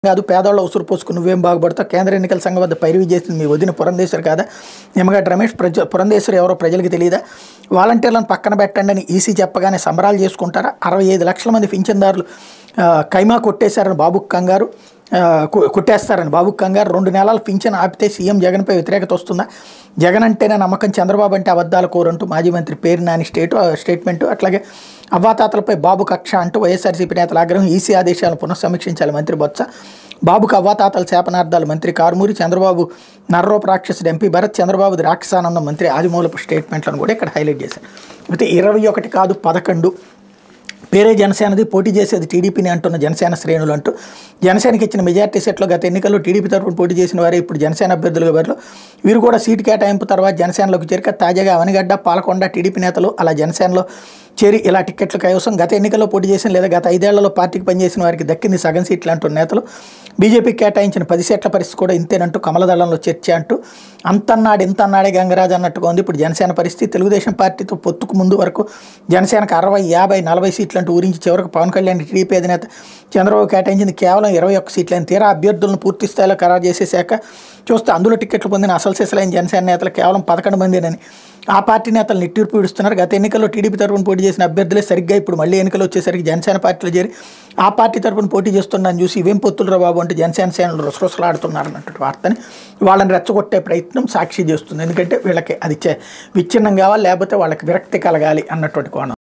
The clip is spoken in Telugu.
కాదు పేదవాళ్ళ ఉసురు పోసుకుని నువ్వేం బాగుపడతావు కేంద్ర ఎన్నికల సంఘం వద్ద పైరువి చేసింది మీ వదిన పురంధేశ్వరి కాదా నిమ్మగడ్డ రమేష్ పురంధేశ్వరి ఎవరో ప్రజలకు తెలియదా వాలంటీర్లను పక్కన పెట్టండి అని ఈసీ చెప్పగానే సంబరాలు చేసుకుంటారా 65 లక్షల మంది పింఛన్దారులు కైమా కొట్టేశారని బాబు కంగారు కొట్టేస్తారని బాబు కంగారు 2 నెలల పింఛన్ ఆపితే సీఎం జగన్పై వ్యతిరేకత వస్తుందా జగన్ అంటేనే నమ్మకం చంద్రబాబు అంటే అబద్ధాల కోరంటూ మాజీ మంత్రి పేరు నాని స్టేట్మెంటు అట్లాగే అవ్వాతాతలపై బాబు కక్ష అంటూ వైఎస్ఆర్సీపీ నేతల ఆగ్రహం ఈసీ ఆదేశాలను పునఃసమీక్షించాలి మంత్రి బొత్స బాబుకు అవ్వాతాతల శాపనార్థాలు మంత్రి కారుమూరి చంద్రబాబు నర్రోప రాక్షసుడు ఎంపీ భరత్ చంద్రబాబు రాక్షసానందం మంత్రి ఆదిమూలపు స్టేట్మెంట్లను కూడా ఇక్కడ హైలైట్ చేశారు అయితే 21 కాదు 11 పేరే జనసేనది పోటీ చేసేది టీడీపీని అంటున్న జనసేన శ్రేణులు అంటూ జనసేనకి ఇచ్చిన మెజార్టీ సెట్లో గత ఎన్నికల్లో టీడీపీ తరఫున పోటీ చేసిన వారే ఇప్పుడు జనసేన అభ్యర్థులుగా వారిలో వీరు కూడా సీటు కేటాయింపు తర్వాత జనసేనలోకి చేరిక తాజాగా అవనిగడ్డ పాలకొండ టీడీపీ నేతలు అలా జనసేనలో చేరి ఇలా టిక్కెట్ల కైవసం గత ఎన్నికల్లో పోటీ చేసిన లేదా గత 5 ఏళ్లలో పార్టీకి పనిచేసిన వారికి దక్కింది సగం సీట్లు అంటున్న నేతలు బీజేపీకి కేటాయించిన 10 సీట్ల పరిస్థితి కూడా ఇంతేనంటూ కమలదళంలో చర్చ అంటూ అంతన్నాడు ఇంతన్నాడే గంగరాజు అన్నట్టుగా ఉంది ఇప్పుడు జనసేన పరిస్థితి తెలుగుదేశం పార్టీతో పొత్తుకు ముందు వరకు జనసేనకు 60, 50, 40 సీట్లు అంటూ ఊరించి చివరకు పవన్ కళ్యాణ్ టీడీపీ అధినేత చంద్రబాబు కేటాయించింది కేవలం 21 సీట్లని తీరా అభ్యర్థులను పూర్తి స్థాయిలో ఖరారు చేసేశాక చూస్తే అందులో టికెట్లు పొందిన అసలు సిసలైన జనసేన నేతలు కేవలం 11 మందేనని ఆ పార్టీ నేతలు నిట్టూర్పు విడుస్తున్నారు గత ఎన్నికల్లో టీడీపీ తరఫున పోటీ చేసిన అభ్యర్థులే సరిగ్గా ఇప్పుడు మళ్ళీ ఎన్నికలు వచ్చేసరికి జనసేన పార్టీలో చేరి ఆ పార్టీ తరఫున పోటీ చేస్తున్నారని చూసి ఇవేం పొత్తులు రా బాబు అంటే జనసేన సేనలు రుసరుసలాడుతున్నారు అన్నట్టు వార్తని వాళ్ళని రెచ్చగొట్టే ప్రయత్నం సాక్షి చేస్తుంది ఎందుకంటే వీళ్ళకి అది విచ్ఛిన్నం కావాలి లేకపోతే వాళ్ళకి విరక్తి కలగాలి అన్నటువంటి కోణం